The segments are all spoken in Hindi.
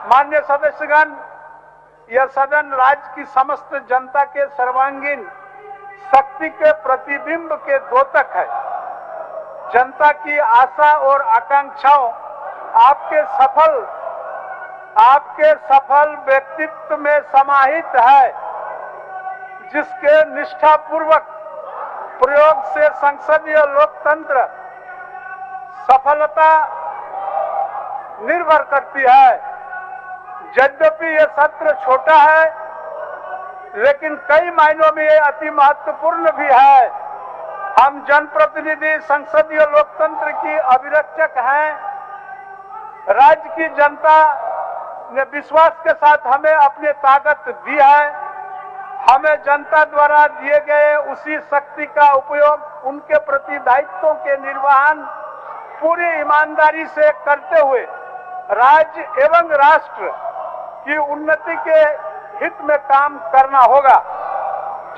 माननीय सदस्यगण, यह सदन राज्य की समस्त जनता के सर्वांगीण शक्ति के प्रतिबिंब के द्योतक है। जनता की आशा और आकांक्षाओं आपके सफल व्यक्तित्व में समाहित है, जिसके निष्ठापूर्वक प्रयोग से संसदीय लोकतंत्र सफलता निर्भर करती है। यद्यपि यह सत्र छोटा है, लेकिन कई मायनों में यह अति महत्वपूर्ण भी है। हम जनप्रतिनिधि संसदीय लोकतंत्र की अभिरक्षक हैं। राज्य की जनता ने विश्वास के साथ हमें अपनी ताकत दी है। हमें जनता द्वारा दिए गए उसी शक्ति का उपयोग उनके प्रति दायित्वों के निर्वहन पूरी ईमानदारी से करते हुए राज्य एवं राष्ट्र की उन्नति के हित में काम करना होगा।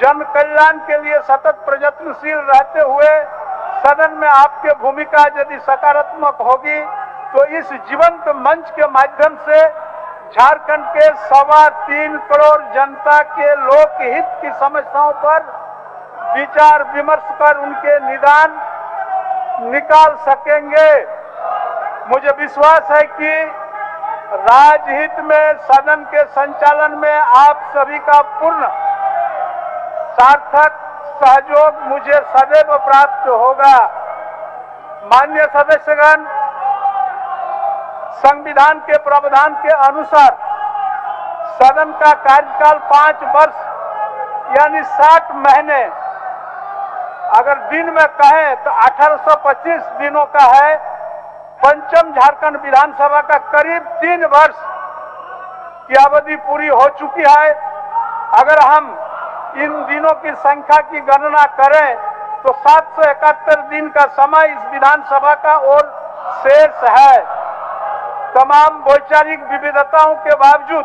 जन कल्याण के लिए सतत प्रयत्नशील रहते हुए सदन में आपकी भूमिका यदि सकारात्मक होगी तो इस जीवंत मंच के माध्यम से झारखंड के 3.25 करोड़ जनता के लोकहित की समस्याओं पर विचार विमर्श कर उनके निदान निकाल सकेंगे। मुझे विश्वास है कि राजहित में सदन के संचालन में आप सभी का पूर्ण सार्थक सहयोग मुझे सदैव प्राप्त होगा। माननीय सदस्यगण, संविधान के प्रावधान के अनुसार सदन का कार्यकाल 5 वर्ष यानी 60 महीने, अगर दिन में कहें तो 1825 दिनों का है। पंचम झारखंड विधानसभा का करीब 3 वर्ष की अवधि पूरी हो चुकी है। अगर हम इन दिनों की संख्या की गणना करें तो 771 दिन का समय इस विधानसभा का और शेष है। तमाम वैचारिक विविधताओं के बावजूद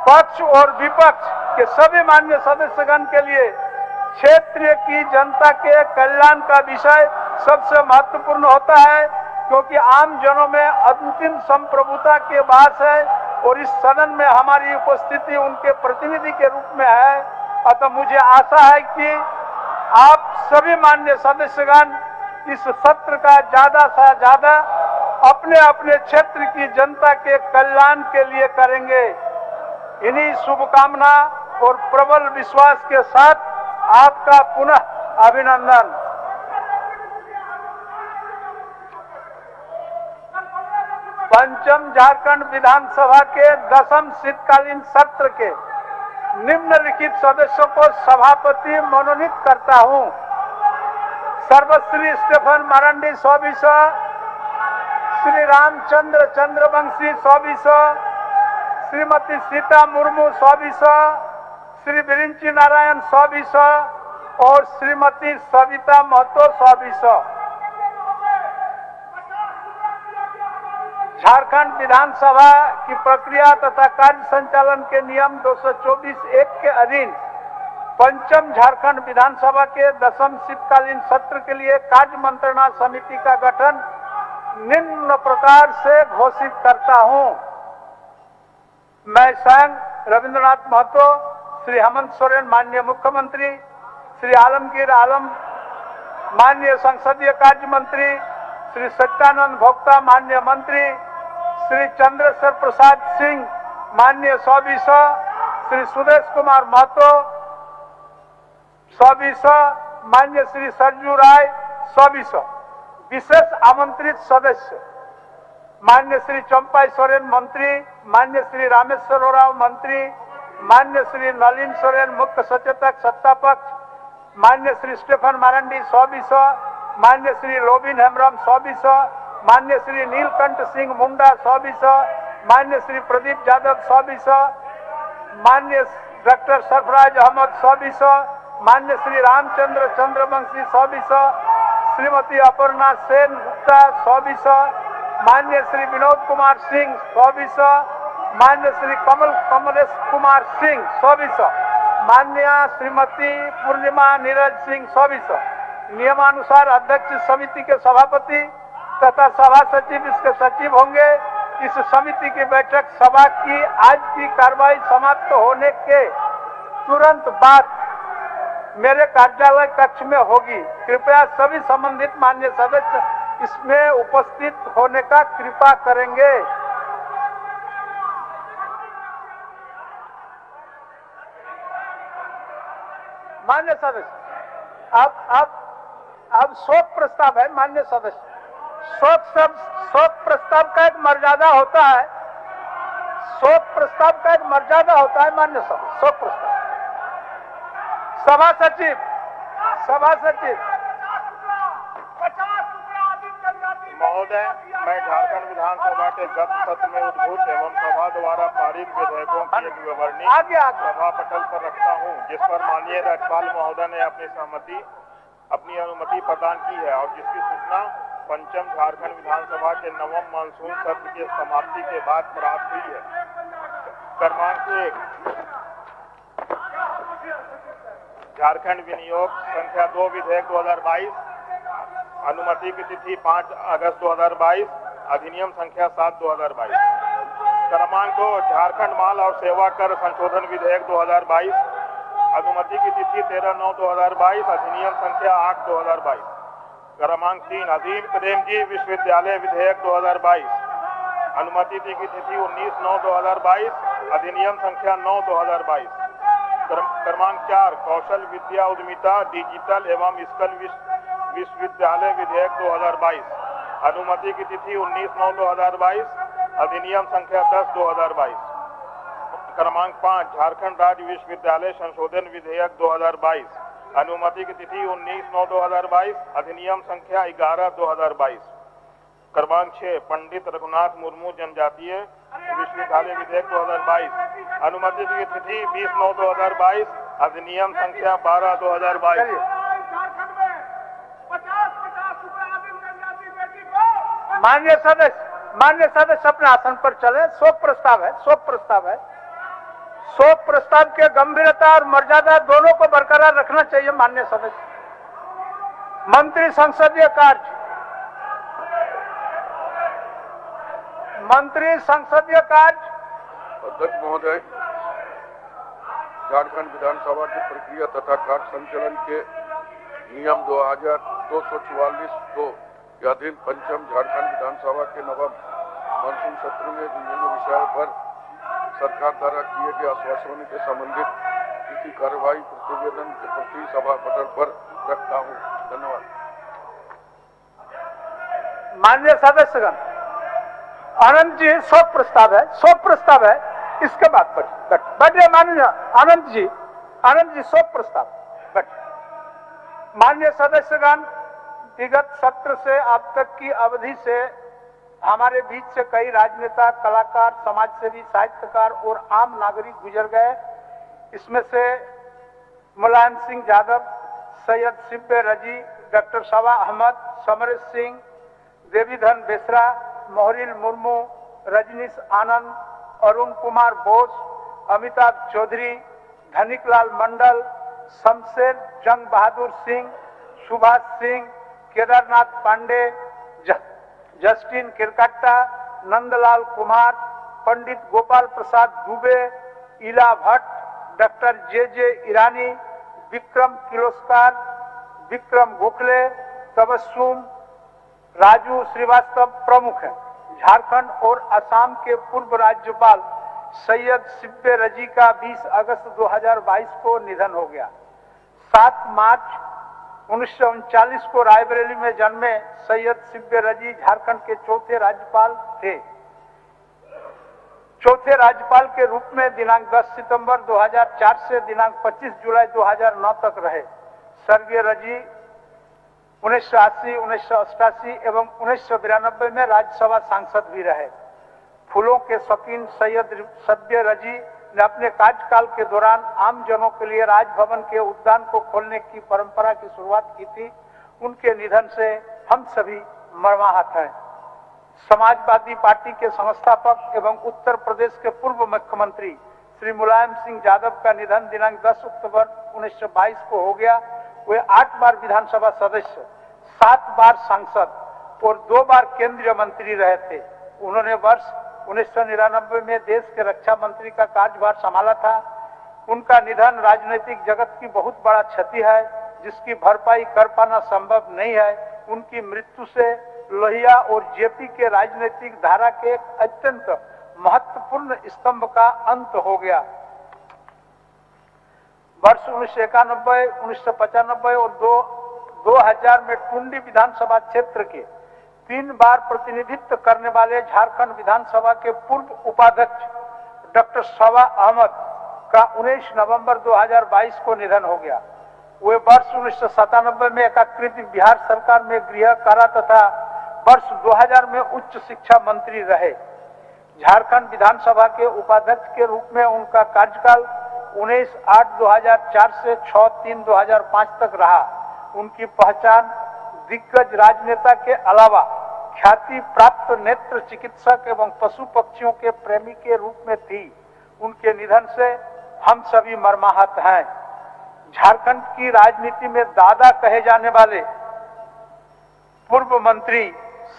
पक्ष और विपक्ष के सभी मान्य सदस्यगण के लिए क्षेत्र की जनता के कल्याण का विषय सबसे महत्वपूर्ण होता है, क्योंकि आम जनों में अंतिम संप्रभुता के वास है और इस सदन में हमारी उपस्थिति उनके प्रतिनिधि के रूप में है। अतः मुझे आशा है कि आप सभी मान्य सदस्यगण इस सत्र का ज्यादा से ज्यादा अपने अपने क्षेत्र की जनता के कल्याण के लिए करेंगे। इन्हीं शुभकामना और प्रबल विश्वास के साथ आपका पुनः अभिनंदन। पंचम झारखंड विधानसभा के 10वीं शीतकालीन सत्र के निम्नलिखित सदस्यों को सभापति मनोनीत करता हूं। सर्वश्री स्टेफन मारांडी 100, श्री रामचंद्र चंद्रवंशी 100, श्रीमती सीता मुर्मू 100, श्री बिरिंची नारायण 100 और श्रीमती सविता महतो 100। झारखंड विधानसभा की प्रक्रिया तथा कार्य संचालन के नियम 224(1) के अधीन पंचम झारखंड विधानसभा के 10वीं शीतकालीन सत्र के लिए कार्य मंत्रणा समिति का गठन निम्न प्रकार से घोषित करता हूं। मैं स्वयं रविंद्रनाथ महतो, श्री हेमंत सोरेन माननीय मुख्यमंत्री, श्री आलमगीर आलम माननीय संसदीय कार्य मंत्री, श्री सत्यानंद भोक्ता माननीय मंत्री, श्री चंद्रशेखर प्रसाद सिंह माननीय 100, श्री सुदेश कुमार महतो 100, माननीय श्री सरजू राय 100, विशेष आमंत्रित सदस्य माननीय श्री चंपाई सोरेन मंत्री, माननीय श्री रामेश्वर राव मंत्री, माननीय श्री नलिन सोरेन मुख्य सचेतक सत्ता पक्ष, माननीय श्री स्टेफन मारांडी 100, माननीय श्री लोबिन हेम्ब्रम 100, माननीय श्री नीलकंठ सिंह मुंडा 100, माननीय श्री प्रदीप यादव 100, माननीय डॉक्टर सरफराज अहमद 100, माननीय श्री रामचंद्र चंद्रवंशी 100, श्रीमती अपर्णा सेन गुप्ता 100, माननीय श्री विनोद कुमार सिंह 100, माननीय श्री कमलेश कुमार सिंह 100, माननीय श्रीमती पूर्णिमा नीरज सिंह 100। नियमानुसार अध्यक्ष समिति के सभापति तथा सभा सचिव इसके सचिव होंगे। इस समिति की बैठक सभा की आज की कार्रवाई समाप्त होने के तुरंत बाद मेरे कार्यालय कक्ष में होगी। कृपया सभी संबंधित माननीय सदस्य इसमें उपस्थित होने का कृपा करेंगे। मान्य सदस्य, अब शोक प्रस्ताव है। मान्य सदस्य, शोक प्रस्ताव का एक मर्यादा होता है। शोक प्रस्ताव का एक मर्यादा होता है। मान्य सदस्य, शोक प्रस्ताव। सभा सचिव महोदय, मैं झारखंड विधानसभा के गत सत्र में उद्भूत एवं सभा द्वारा पारित विधेयकों की एक विवरणी सभा पटल पर रखता हूं, जिस पर माननीय राज्यपाल महोदय ने अपनी अनुमति प्रदान की है और जिसकी सूचना पंचम झारखंड विधानसभा के नवम मानसून सत्र की समाप्ति के बाद प्राप्त हुई है। क्रमांक 1, झारखंड विनियोग संख्या 2 विधेयक 2022, अनुमति की तिथि 5 अगस्त 2022, अधिनियम संख्या 7 2022। क्रमांक 2, झारखंड माल और सेवा कर संशोधन विधेयक 2022, अनुमति की तिथि 13/9/2022, अधिनियम संख्या 8 2022। क्रमांक 3, अजीम प्रेमजी विश्वविद्यालय विधेयक 2022, अनुमति की तिथि 19/9/2022, अधिनियम संख्या 9 2022। क्रमांक 4, कौशल विद्या उद्यमिता डिजिटल एवं स्किल विश्वविद्यालय विधेयक 2022, अनुमति की तिथि 19/9/2022, अधिनियम संख्या 10/2022। क्रमांक 5, झारखंड राज्य विश्वविद्यालय संशोधन विधेयक 2022, अनुमति की तिथि 19/9/2022, अधिनियम संख्या 11/2022। क्रमांक 6, पंडित रघुनाथ मुर्मू जनजातीय विश्वविद्यालय विधेयक 2022, अनुमति की तिथि 20/9/2022, अधिनियम संख्या 12/2022। मान्य सदस्य अपने आसन पर चले। शोक प्रस्ताव है। शोक प्रस्ताव के गंभीरता और मर्यादा दोनों को बरकरार रखना चाहिए। मान्य सदस्य, मंत्री संसदीय कार्य अध्यक्ष महोदय, झारखंड विधानसभा की प्रक्रिया तथा कार्य संचालन के नियम 2244 के अधीन पंचम झारखंड विधानसभा के नवम मानसून सत्र में विभिन्न विषयों पर सरकार द्वारा किए गए आश्वासनों के संबंधित किसी कार्रवाई प्रतिवेदन के प्रति सभा पटल पर रखता हूँ। धन्यवाद। माननीय सदस्यगण, आनंद जी शोक प्रस्ताव है। इसके बाद बैठिए। माननीय आनंद जी शोक प्रस्ताव बैठिए। माननीय सदस्यगण, विगत सत्र से अब तक की अवधि से हमारे बीच से कई राजनेता, कलाकार, समाजसेवी, साहित्यकार और आम नागरिक गुजर गए। इसमें से मुलायम सिंह यादव, सैयद शिब्बे रजी, डॉक्टर शबा अहमद, समरेश सिंह, देवीधन बेसरा, मोहरिल मुर्मू, रजनीश आनंद, अरुण कुमार बोस, अमिताभ चौधरी, धनिकलाल मंडल, शमशेर जंग बहादुर सिंह, सुभाष सिंह, केदारनाथ पांडे, जस्टिन किरकट्टा, नंदलाल कुमार, पंडित गोपाल प्रसाद दुबे, इला भट्ट, डॉक्टर जे ईरानी, विक्रम किर्लोस्कर, विक्रम गोखले, तबस्सुम, राजू श्रीवास्तव प्रमुख हैं। झारखंड और असम के पूर्व राज्यपाल सैयद शिब्बे रजी का 20 अगस्त 2022 को निधन हो गया। 7 मार्च 1939 को रायबरेली में जन्मे सैयद शिब्बे रजी झारखंड के चौथे राज्यपाल थे। चौथे राज्यपाल के रूप में दिनांक 10 सितंबर 2004 से दिनांक 25 जुलाई 2009 तक रहे। स्वर्गीय रजी 1980, 1988 एवं 1992 में राज्यसभा सांसद भी रहे। फूलों के शौकीन सैयद शिब्बे रजी ने अपने कार्यकाल के दौरान आम जनों के लिए राजभवन के उद्यान को खोलने की परंपरा की शुरुआत की थी। उनके निधन से हम सभी मर्माहत हैं। समाजवादी पार्टी के संस्थापक एवं उत्तर प्रदेश के पूर्व मुख्यमंत्री श्री मुलायम सिंह यादव का निधन दिनांक 10 अक्टूबर 1922 को हो गया। वे 8 बार विधानसभा सदस्य, 7 बार सांसद और 2 बार केंद्रीय मंत्री रहे थे। उन्होंने वर्ष 1999 में देश के रक्षा मंत्री का कार्यभार संभाला था। उनका निधन राजनीतिक जगत की बहुत बड़ा क्षति है, जिसकी भरपाई कर पाना संभव नहीं है। उनकी मृत्यु से लोहिया और जेपी के राजनीतिक धारा के एक अत्यंत महत्वपूर्ण स्तंभ का अंत हो गया। वर्ष 1991, 1995 और 2000 में टुंडी विधानसभा क्षेत्र के 3 बार प्रतिनिधित्व करने वाले झारखंड विधानसभा के पूर्व उपाध्यक्ष डॉक्टर शवा अहमद का 19 नवंबर 2022 को निधन हो गया। वे वर्ष 1997 में एकीकृत बिहार सरकार में गृह कारा तथा वर्ष 2000 में उच्च शिक्षा मंत्री रहे। झारखंड विधानसभा के उपाध्यक्ष के रूप में उनका कार्यकाल 19/8/2004 से 6/3/2005 तक रहा। उनकी पहचान दिग्गज राजनेता के अलावा ख्याति प्राप्त नेत्र चिकित्सक एवं पशु पक्षियों के प्रेमी के रूप में थी। उनके निधन से हम सभी मर्माहत हैं। झारखंड की राजनीति में दादा कहे जाने वाले पूर्व मंत्री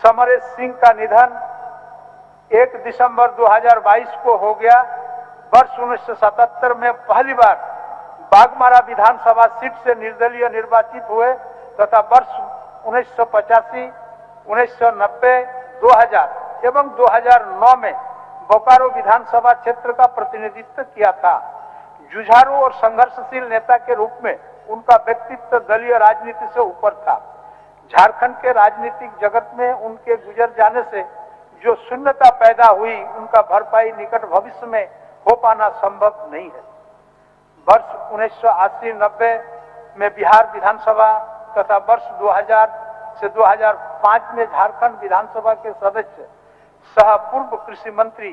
समरेश सिंह का निधन 1 दिसंबर 2022 को हो गया। वर्ष 1977 में पहली बार बागमारा विधानसभा सीट से निर्दलीय निर्वाचित हुए तथा वर्ष 1985, 1990, 2000 एवं 2009 में बोकारो विधानसभा क्षेत्र का प्रतिनिधित्व किया था। जुझारू और संघर्षशील नेता के रूप में उनका व्यक्तित्व दलीय राजनीति से ऊपर था। झारखंड के राजनीतिक जगत में उनके गुजर जाने से जो शून्यता पैदा हुई, उनका भरपाई निकट भविष्य में हो पाना संभव नहीं है। वर्ष 1980-90 में बिहार विधानसभा तथा वर्ष 2000 से 2005 में झारखंड विधानसभा के सदस्य सह पूर्व कृषि मंत्री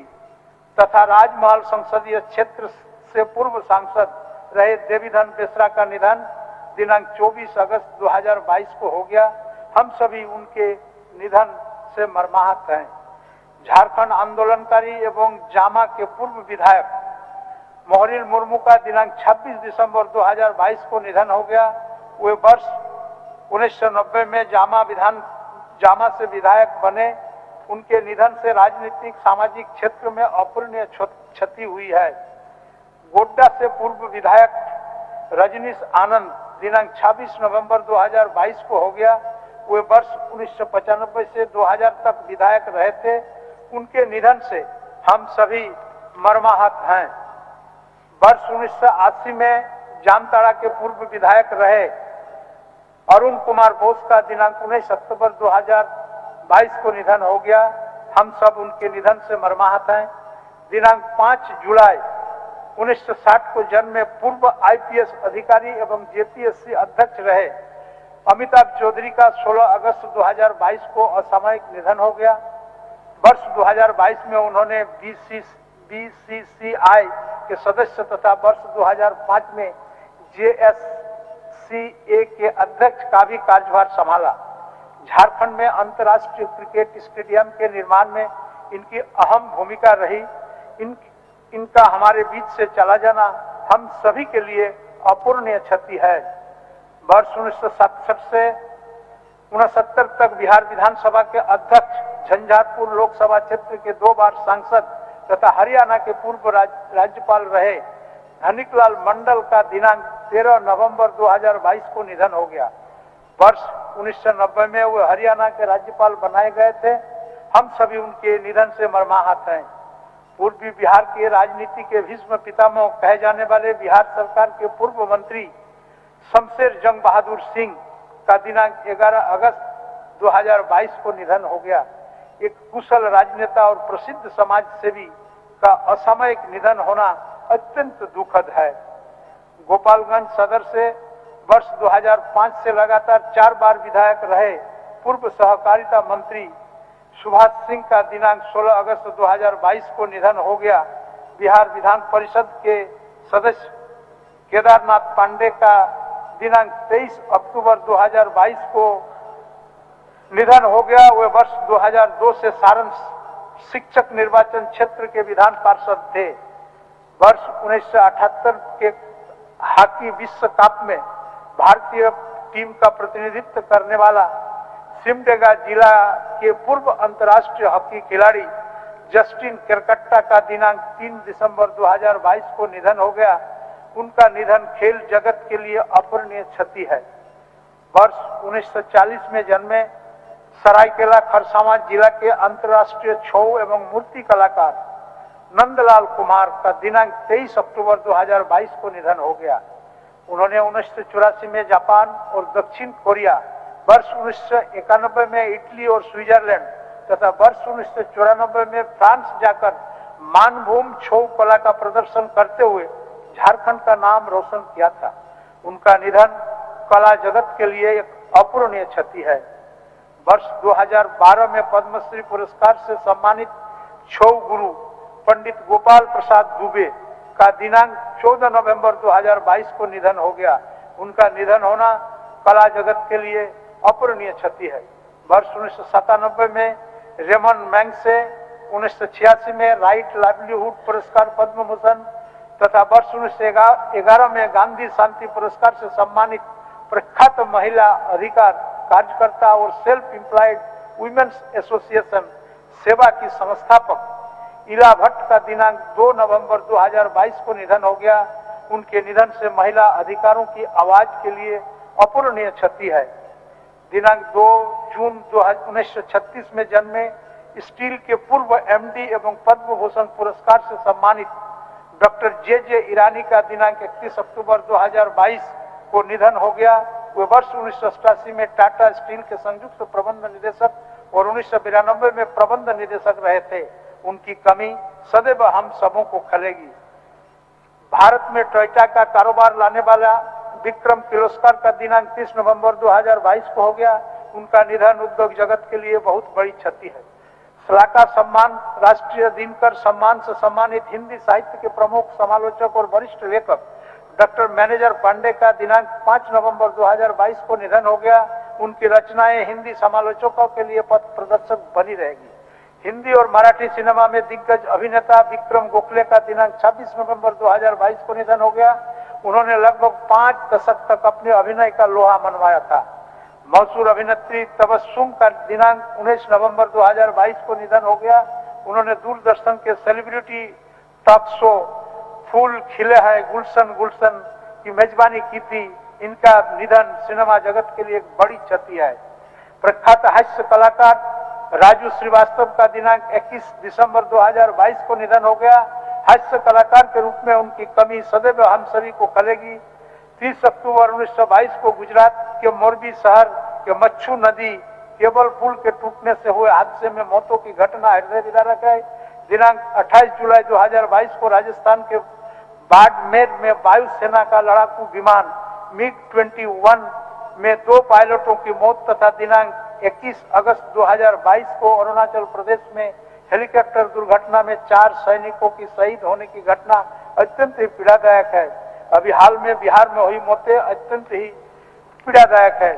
तथा राजमहल संसदीय क्षेत्र से पूर्व सांसद रहे देवीधन बेसरा का निधन दिनांक 24 अगस्त 2022 को हो गया। हम सभी उनके निधन से मर्माहत हैं। झारखंड आंदोलनकारी एवं जामा के पूर्व विधायक मोहरिल मुर्मू का दिनांक 26 दिसंबर 2022 को निधन हो गया। वे वर्ष 1990 में जामा से विधायक बने। उनके निधन से राजनीतिक सामाजिक क्षेत्र में अपूरणीय क्षति हुई है। गोड्डा से पूर्व विधायक रजनीश आनंद दिनांक 26 नवंबर 2022 को हो गया। वे वर्ष 1995 से 2000 तक विधायक रहे थे। उनके निधन से हम सभी मर्माहत हैं। वर्ष 1980 में जामताड़ा के पूर्व विधायक रहे अरुण कुमार बोस का दिनांक 19 अक्टूबर 2022 को निधन हो गया। हम सब उनके निधन से मर्माहत हैं। दिनांक 5 जुलाई 1960 को जन्मे पूर्व आईपीएस अधिकारी एवं जेपीएससी अध्यक्ष रहे अमिताभ चौधरी का 16 अगस्त 2022 को असामयिक निधन हो गया। वर्ष 2022 में उन्होंने बीसीसीआई के सदस्य तथा वर्ष 2005 में जेएससीए के अध्यक्ष का भी कार्यभार संभाला। झारखंड में अंतर्राष्ट्रीय क्रिकेट स्टेडियम के निर्माण में इनकी अहम भूमिका रही। इनका हमारे बीच से चला जाना हम सभी के लिए अपूरणीय क्षति है। वर्ष 1967 से 69 तक बिहार विधानसभा के अध्यक्ष, झंझारपुर लोकसभा क्षेत्र के 2 बार सांसद तथा हरियाणा के पूर्व राज्यपाल रहे धनिकलाल मंडल का दिनांक 13 नवंबर 2022 को निधन हो गया। वर्ष 1990 में वो हरियाणा के राज्यपाल बनाए गए थे। हम सभी उनके निधन से मर्माहत हैं। पूर्वी बिहार के राजनीति के भीष्म पितामह कहे जाने वाले बिहार सरकार के पूर्व मंत्री शमशेर जंग बहादुर सिंह का दिनांक 11 अगस्त 2022 को निधन हो गया। एक कुशल राजनेता और प्रसिद्ध समाज सेवी का असामयिक निधन होना अत्यंत दुखद है। गोपालगंज सदर से वर्ष 2005 से लगातार 4 बार विधायक रहे पूर्व सहकारिता मंत्री सुभाष सिंह का दिनांक 16 अगस्त 2022 को निधन हो गया। बिहार विधान परिषद के सदस्य केदारनाथ पांडे का दिनांक 23 अक्टूबर 2022 को निधन हो गया। वे वर्ष 2002 से सारण शिक्षक निर्वाचन क्षेत्र के विधान पार्षद थे। वर्ष 1978 के हॉकी विश्व कप में भारतीय टीम का प्रतिनिधित्व करने वाला सिमडेगा जिला के पूर्व अंतर्राष्ट्रीय हॉकी खिलाड़ी जस्टिन केरकट्टा का दिनांक 3 दिसंबर 2022 को निधन हो गया। उनका निधन खेल जगत के लिए अपूरणीय क्षति है। वर्ष 1940 में जन्मे सरायकेला खरसावां जिला के अंतर्राष्ट्रीय छऊ एवं मूर्ति कलाकार नंदलाल कुमार का दिनांक 23 अक्टूबर 2022 को निधन हो गया। उन्होंने 1984 में जापान और दक्षिण कोरिया, वर्ष 1991 में इटली और स्विट्जरलैंड तथा वर्ष 1994 में फ्रांस जाकर मानभूम छऊ कला का प्रदर्शन करते हुए झारखंड का नाम रोशन किया था। उनका निधन कला जगत के लिए एक अपूरणीय क्षति है। वर्ष 2012 में पद्मश्री पुरस्कार से सम्मानित छऊ गुरु पंडित गोपाल प्रसाद दुबे का दिनांक 14 नवंबर 2022 को निधन हो गया। उनका निधन होना कला जगत के लिए अपूरणीय क्षति है। वर्ष 1997 में रेमन मैग्सेसे, 1986 में राइट लाइवलीहुड पुरस्कार पद्म भूषण तथा वर्ष 1911 में गांधी शांति पुरस्कार से सम्मानित प्रख्यात महिला अधिकार कार्यकर्ता और सेल्फ एम्प्लॉयड वुमेन्स एसोसिएशन सेवा की संस्थापक इला भट्ट का दिनांक 2 नवंबर 2022 को निधन हो गया। उनके निधन से महिला अधिकारों की आवाज के लिए अपूरणीय क्षति है। दिनांक 2 जून 1936 में जन्मे स्टील के पूर्व एमडी एवं पद्म भूषण पुरस्कार से सम्मानित डॉक्टर जे ईरानी का दिनांक 31 अक्टूबर 2022 को निधन हो गया। वे वर्ष 1988 में टाटा स्टील के संयुक्त प्रबंध निदेशक और 1992 में प्रबंध निदेशक रहे थे। उनकी कमी सदैव हम सबों को खलेगी। भारत में टोयोटा का कारोबार लाने वाला विक्रम किर्लोस्कर का दिनांक 30 नवंबर 2022 को हो गया। उनका निधन उद्योग जगत के लिए बहुत बड़ी क्षति है। सलाका सम्मान, राष्ट्रीय दिनकर सम्मान से सम्मानित हिंदी साहित्य के प्रमुख समालोचक और वरिष्ठ लेखक डॉक्टर मैनेजर पांडे का दिनांक 5 नवंबर 2022 को निधन हो गया। उनकी रचनाएं हिंदी समालोचकों के लिए पथ प्रदर्शक बनी रहेगी। हिंदी और मराठी सिनेमा में दिग्गज अभिनेता विक्रम गोखले का दिनांक 26 नवंबर 2022 को निधन हो गया। उन्होंने लगभग 5 दशक तक अपने अभिनय का लोहा मनवाया था। मशहूर अभिनेत्री तबस्सुम का दिनांक 19 नवंबर 2022 को निधन हो गया। उन्होंने दूरदर्शन के सेलिब्रिटी टॉक शो फूल खिले हैं गुलशन गुलशन की मेजबानी की थी। इनका निधन सिनेमा जगत के लिए एक बड़ी क्षति है। प्रख्यात हास्य कलाकार राजू श्रीवास्तव का दिनांक 21 दिसंबर 2022 को निधन हो गया। हास्य कलाकार के रूप में उनकी कमी सदैव हम सभी को खलेगी। 30 अक्टूबर 1922 को गुजरात के मोरबी शहर के मच्छू नदी केबल पुल के टूटने से हुए हादसे में मौतों की घटना हृदय विदारक है। दिनांक 28 जुलाई 2022 को राजस्थान के बाड़मेर में वायुसेना का लड़ाकू विमान MiG-21 में 2 पायलटों की मौत तथा दिनांक 21 अगस्त 2022 को अरुणाचल प्रदेश में हेलीकॉप्टर दुर्घटना में 4 सैनिकों की शहीद होने की घटना अत्यंत ही पीड़ादायक है। अभी हाल में बिहार में हुई मौतें अत्यंत ही पीड़ादायक है।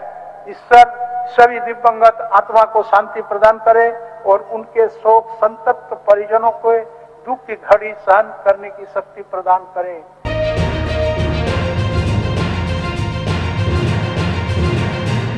ईश्वर सभी दिवंगत आत्मा को शांति प्रदान करे और उनके शोक संतप्त परिजनों को दुख की घड़ी सहन करने की शक्ति प्रदान करें।